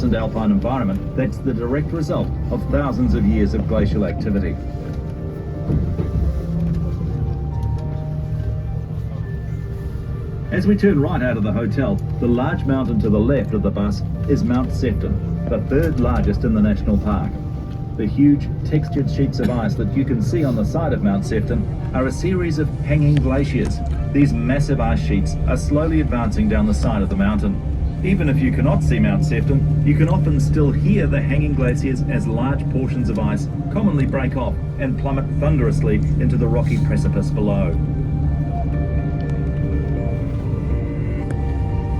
And alpine environment that's the direct result of thousands of years of glacial activity. As we turn right out of the hotel, the large mountain to the left of the bus is Mount Sefton, the third largest in the national park. The huge textured sheets of ice that you can see on the side of Mount Sefton are a series of hanging glaciers. These massive ice sheets are slowly advancing down the side of the mountain. Even if you cannot see Mount Sefton, you can often still hear the hanging glaciers as large portions of ice commonly break off and plummet thunderously into the rocky precipice below.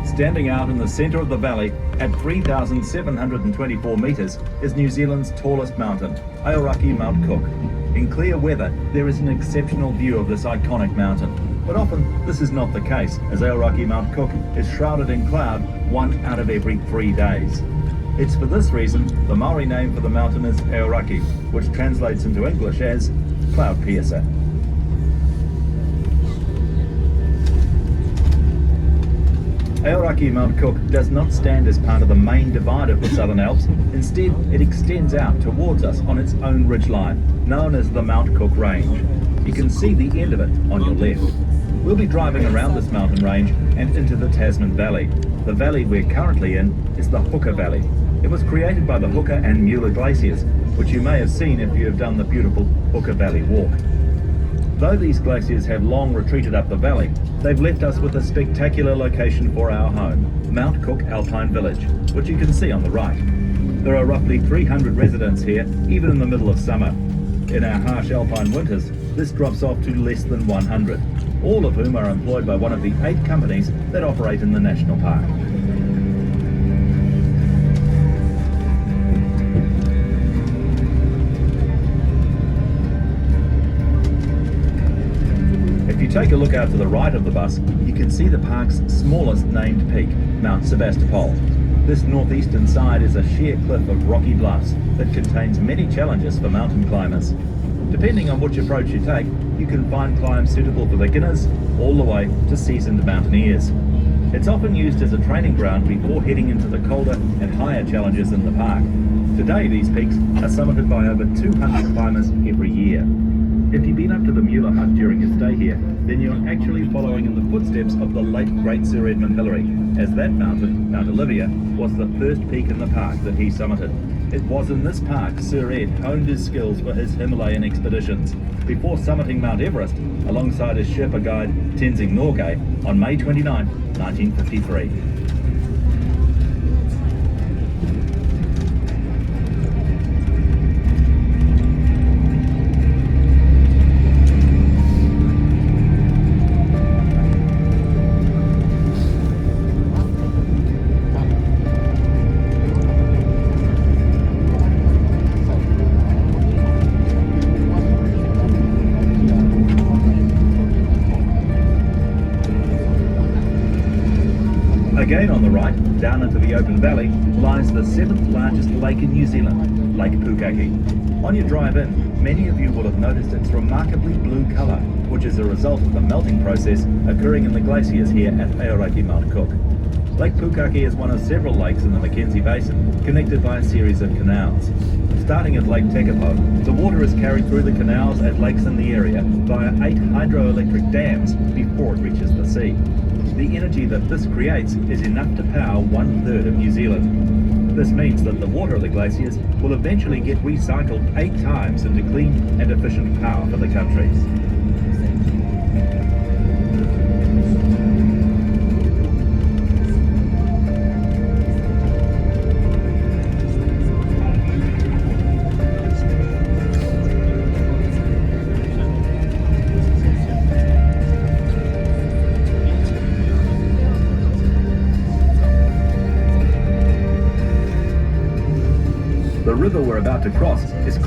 Standing out in the centre of the valley at 3,724 metres is New Zealand's tallest mountain, Aoraki Mount Cook. In clear weather, there is an exceptional view of this iconic mountain. But often this is not the case, as Aoraki Mount Cook is shrouded in cloud 1 out of every 3 days. It's for this reason the Maori name for the mountain is Aoraki, which translates into English as cloud piercer. Aoraki Mount Cook does not stand as part of the main divide of the Southern Alps. Instead, it extends out towards us on its own ridgeline, known as the Mount Cook Range. You can see the end of it on your left. We'll be driving around this mountain range and into the Tasman Valley. The valley we're currently in is the Hooker Valley. It was created by the Hooker and Mueller glaciers, which you may have seen if you have done the beautiful Hooker Valley Walk. Though these glaciers have long retreated up the valley, they've left us with a spectacular location for our home, Mount Cook Alpine Village, which you can see on the right. There are roughly 300 residents here, even in the middle of summer. In our harsh alpine winters, this drops off to less than 100, all of whom are employed by one of the 8 companies that operate in the national park. If you take a look out to the right of the bus, you can see the park's smallest named peak, Mount Sebastopol. This northeastern side is a sheer cliff of rocky bluffs that contains many challenges for mountain climbers. Depending on which approach you take, you can find climbs suitable for beginners all the way to seasoned mountaineers. It's often used as a training ground before heading into the colder and higher challenges in the park. Today these peaks are summited by over 200 climbers every year. If you've been up to the Mueller Hut during your stay here, then you're actually following in the footsteps of the late great Sir Edmund Hillary, as that mountain, Mount Olivia, was the first peak in the park that he summited. It was in this park Sir Ed honed his skills for his Himalayan expeditions, before summiting Mount Everest alongside his Sherpa guide Tenzing Norgay on May 29, 1953. Again on the right, down into the open valley, lies the 7th largest lake in New Zealand, Lake Pukaki. On your drive in, many of you will have noticed its remarkably blue colour, which is a result of the melting process occurring in the glaciers here at Aoraki Mount Cook. Lake Pukaki is one of several lakes in the Mackenzie Basin, connected by a series of canals. Starting at Lake Tekapo, the water is carried through the canals at lakes in the area via 8 hydroelectric dams before it reaches the sea. The energy that this creates is enough to power 1/3 of New Zealand. This means that the water of the glaciers will eventually get recycled 8 times into clean and efficient power for the country. The river we're about to cross is called